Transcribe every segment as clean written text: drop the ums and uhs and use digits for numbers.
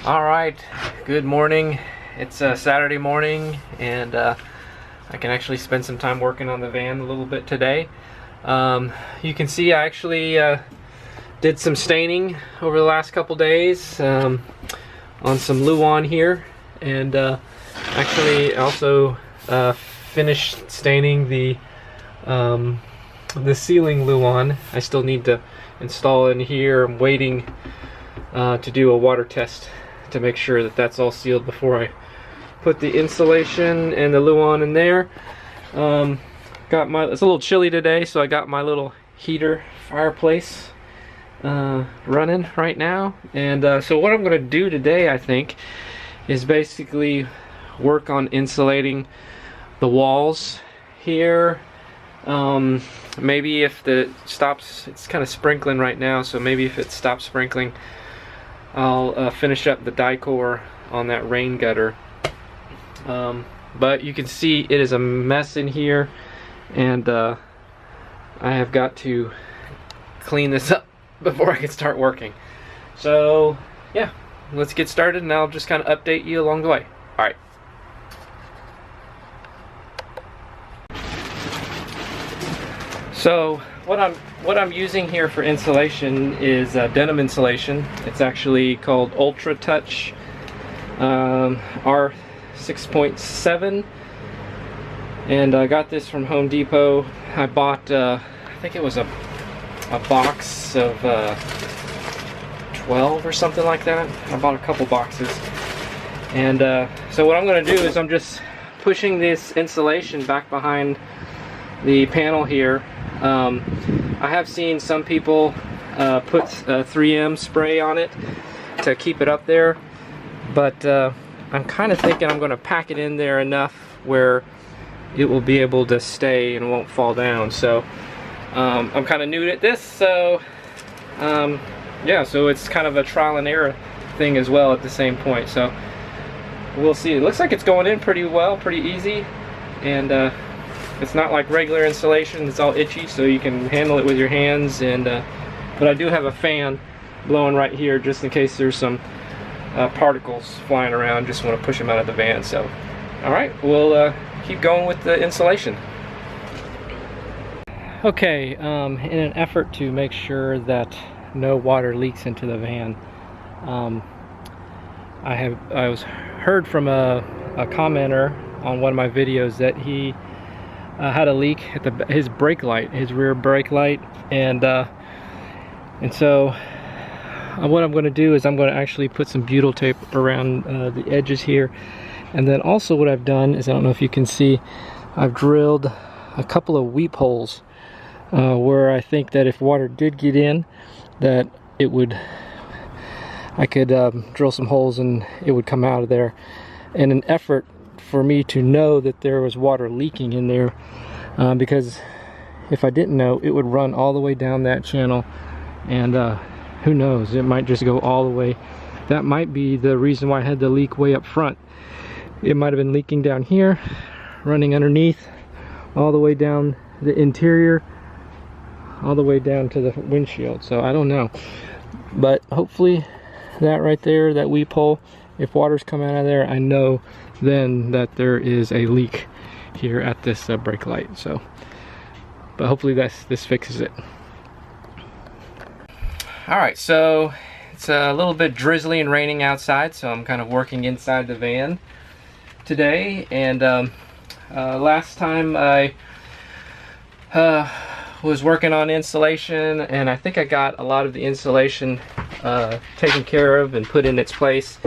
All right, good morning. It's a Saturday morning, and I can actually spend some time working on the van a little bit today. You can see I actually did some staining over the last couple days on some Luan here, and actually also finished staining the ceiling Luan. I still need to install in here. I'm waiting to do a water test to make sure that that's all sealed before I put the insulation and the Luan in there. It's a little chilly today, so I got my little heater fireplace running right now. And so what I'm going to do today, I think, is basically work on insulating the walls here. Maybe if it stops, it's kind of sprinkling right now, so maybe if it stops sprinkling, I'll finish up the decor on that rain gutter. But you can see it is a mess in here, and I have got to clean this up before I can start working. So yeah, let's get started, and I'll just kind of update you along the way. All right. So what I'm using here for insulation is denim insulation. It's actually called Ultra Touch R6.7, and I got this from Home Depot. I bought I think it was a box of 12 or something like that. I bought a couple boxes, and so what I'm going to do is I'm just pushing this insulation back behind the panel here. I have seen some people put 3M spray on it to keep it up there, but I'm kind of thinking I'm going to pack it in there enough where it will be able to stay and won't fall down. So I'm kind of new at this, so yeah, so it's kind of a trial and error thing as well at the same point. So we'll see. It looks like it's going in pretty well, pretty easy, and it's not like regular insulation. It's all itchy, so you can handle it with your hands. And but I do have a fan blowing right here just in case there's some particles flying around. Just want to push them out of the van. So all right, we'll keep going with the insulation. Okay, in an effort to make sure that no water leaks into the van, I heard from a commenter on one of my videos that he had a leak at his brake light, his rear brake light, and so what I'm going to do is I'm going to actually put some butyl tape around the edges here. And then also what I've done is, I don't know if you can see, I've drilled a couple of weep holes where I think that if water did get in, that I could drill some holes and it would come out of there, in an effort for me to know that there was water leaking in there, because if I didn't know, it would run all the way down that channel, and who knows, it might just go all the way. That might be the reason why I had the leak way up front. It might have been leaking down here, running underneath, all the way down the interior, all the way down to the windshield. So I don't know, but hopefully that right there, that weep hole, if water's coming out of there, I know then that there is a leak here at this brake light. So, but hopefully this fixes it. All right, so it's a little bit drizzly and raining outside, so I'm kind of working inside the van today. And last time I was working on insulation, and I think I got a lot of the insulation taken care of and put in its place.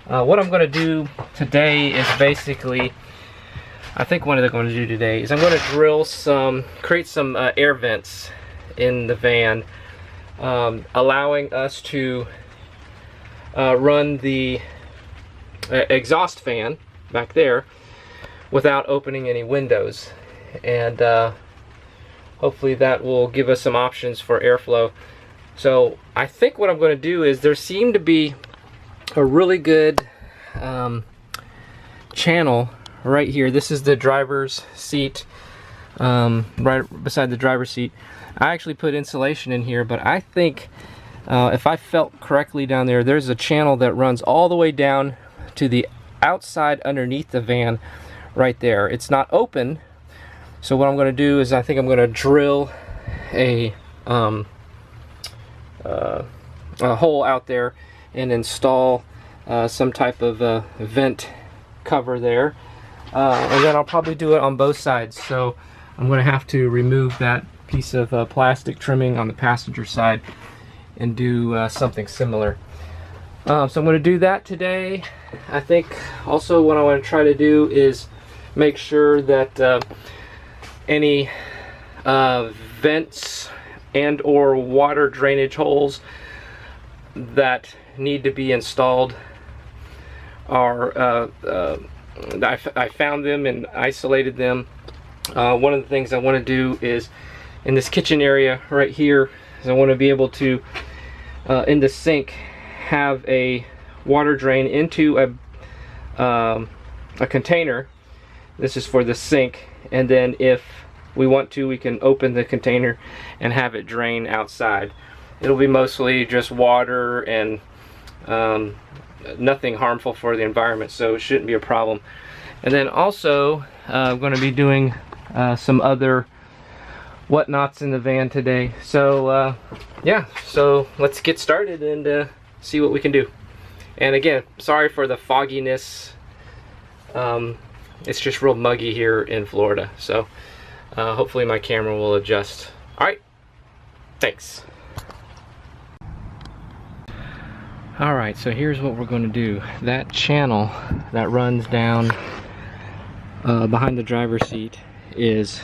What I'm going to do today is basically, I think what I'm going to do today is I'm going to create some air vents in the van, allowing us to run the exhaust fan back there without opening any windows. And hopefully that will give us some options for airflow. So I think what I'm going to do is, there seemed to be a really good channel right here. This is the driver's seat, right beside the driver's seat. I actually put insulation in here, but I think if I felt correctly down there, there's a channel that runs all the way down to the outside underneath the van right there. It's not open, so what I'm going to do is I think I'm going to drill a hole out there and install some type of vent cover there, and then I'll probably do it on both sides. So I'm going to have to remove that piece of plastic trimming on the passenger side and do something similar. So I'm going to do that today. I think also what I want to try to do is make sure that any vents and or water drainage holes that need to be installed are I found them and isolated them. One of the things I want to do is in this kitchen area right here is I want to be able to in the sink have a water drain into a container. This is for the sink, and then if we want to, we can open the container and have it drain outside. It'll be mostly just water and nothing harmful for the environment, so it shouldn't be a problem. And then also I'm going to be doing some other whatnots in the van today. So yeah, so let's get started and see what we can do. And again, sorry for the fogginess. It's just real muggy here in Florida, so hopefully my camera will adjust. Alright, thanks. Alright, so here's what we're going to do. That channel that runs down behind the driver's seat is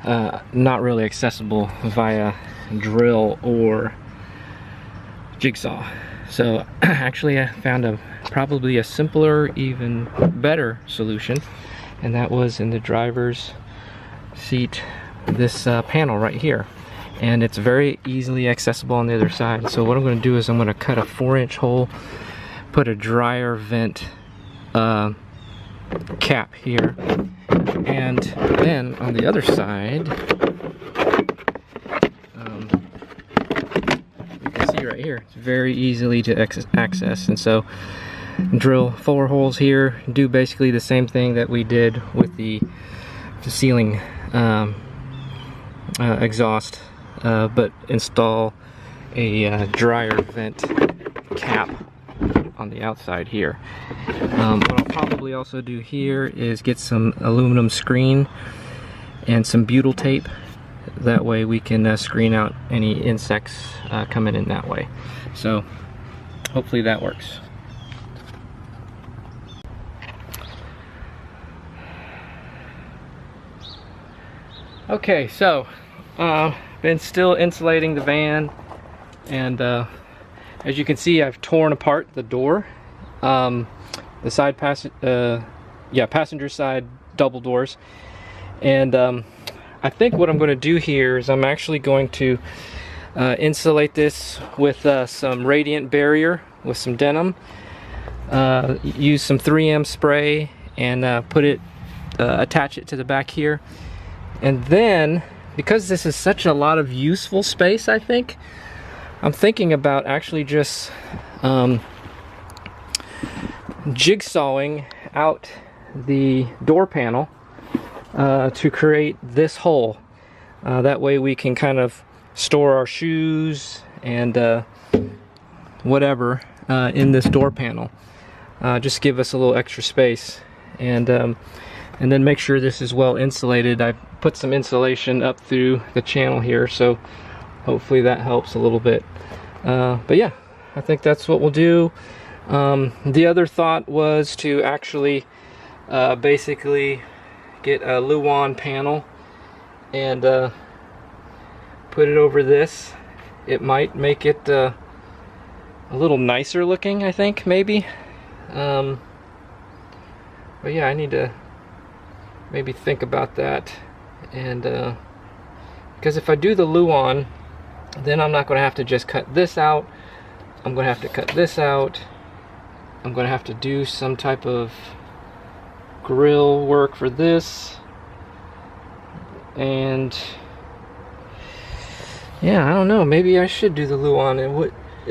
not really accessible via drill or jigsaw. So actually I found probably a simpler, even better solution, and that was in the driver's seat, this panel right here. And it's very easily accessible on the other side. So what I'm going to do is I'm going to cut a 4-inch hole, put a dryer vent cap here, and then on the other side, you can see right here, it's very easily to access. And so drill 4 holes here, do basically the same thing that we did with the ceiling exhaust, but install a dryer vent cap on the outside here. What I'll probably also do here is get some aluminum screen and some butyl tape. That way we can screen out any insects coming in that way. So hopefully that works. Okay, so been still insulating the van, and as you can see, I've torn apart the door, the side passenger side double doors, and I think what I'm going to do here is I'm actually going to insulate this with some radiant barrier with some denim, use some 3M spray, and attach it to the back here. And then, because this is such a lot of useful space, I think, I'm thinking about actually just jigsawing out the door panel to create this hole. That way we can kind of store our shoes and whatever in this door panel. Just give us a little extra space. And then make sure this is well insulated. I put some insulation up through the channel here, so hopefully that helps a little bit. But yeah, I think that's what we'll do. The other thought was to actually basically get a Luan panel and put it over this. It might make it a little nicer looking, I think, maybe. But yeah, I need to maybe think about that, and because if I do the Luan, then I'm not going to have to just cut this out. I'm going to have to cut this out. I'm going to have to do some type of grill work for this, and Yeah, I don't know. Maybe I should do the Luan. It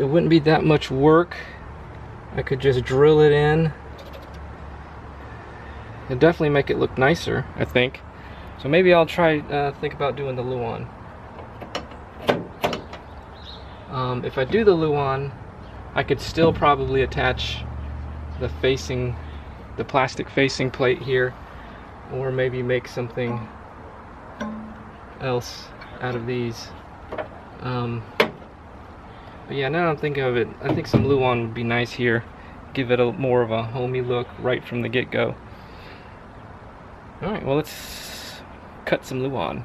wouldn't be that much work. I could just drill it in. It'd definitely make it look nicer, I think. So maybe I'll try think about doing the Luan. If I do the Luan, I could still probably attach the plastic facing plate here, or maybe make something else out of these. But yeah, now I'm thinking of it, I think some Luan would be nice here. Give it more of a homey look right from the get-go. Alright, well, let's cut some Luan.